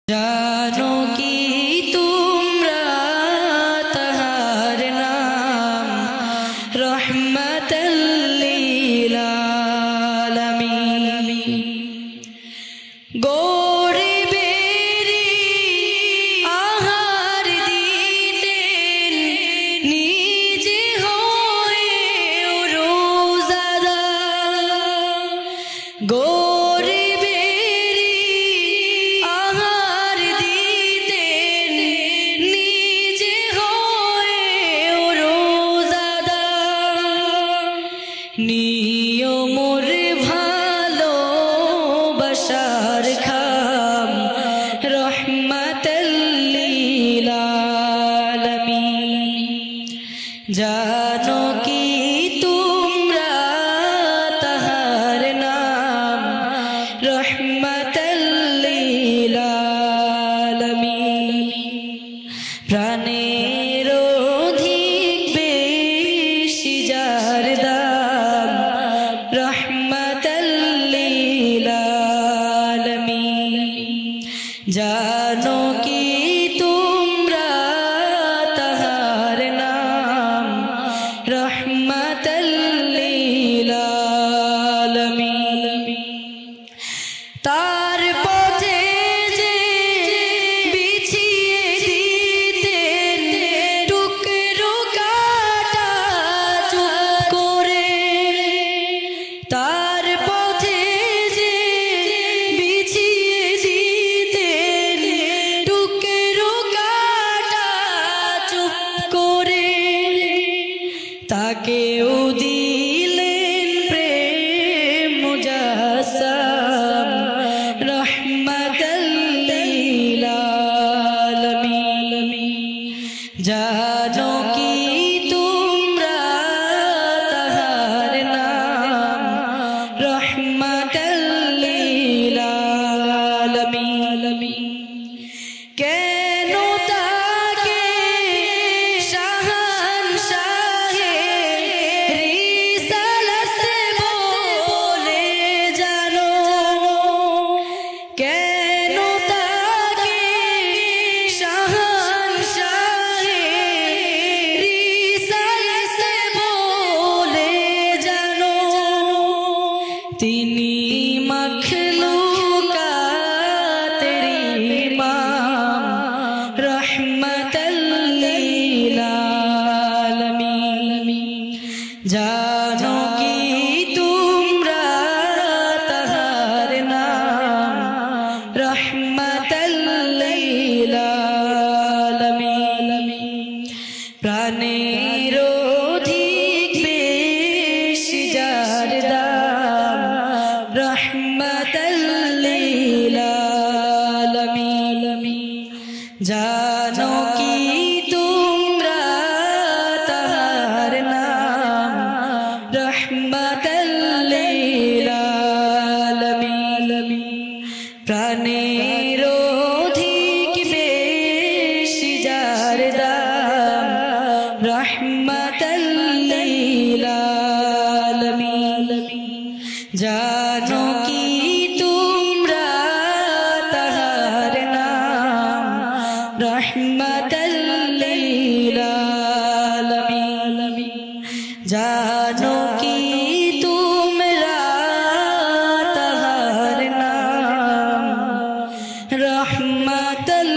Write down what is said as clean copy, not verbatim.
জানো কি তোমরা তাহার নাম রহমাতাল লিল আলামিন। গরিবেরি আহার দিতেন নিজে হয়ে রোজাদার। নিয়মর ভালোবাসার খাম রহমাতাল লিল আলামিন। জানো কি তোমরা তাহার নাম রহমাতাল লিল আলামিন। প্রাণের অধিক বেশি যার দাম রহমাতাল লিল আলামিন। জানো কি তোমরা তাহার নাম রহমাতাল লিল আলামিন। তার পথে যে বিছিয়ে দিতেন টুকরো কাটা চুপ করে, তার পথে যে বিছিয়ে দিতেন টুকরো কাটা চুপ করে, তাকেও দিলেন প্রেম মুজাসসাম রহমাতাল লিল আলামিন। জানো কি তোমরা তাহার নাম রহমাতাল লিল আলামিন। কেন তাকে শাহানশাহে রিসালাত বলে জানো? কেন তাকে শাহানশাহে রিসালাত বলে জানো? তিনি মখলুকাতের ইমাম রহমাতাল লিল আলামিন। জানো কি তোমরা তাহার নাম রহমাতাল লিল আলামিন। প্রাণের অধিক বেশি যার দাম রহমাতাল লিল আলামিন। জানো কি তোমরা তাহার নাম রহমাতাল লিল আলামিন। প্রাণের অধিক বেশি যার দাম রহমাতাল লিল আলামিন। জানো কি তোমরা তাহার নাম রহমাতাল লিল আলামিন। জানো কি তোমরা তাহার নাম রহমাতাল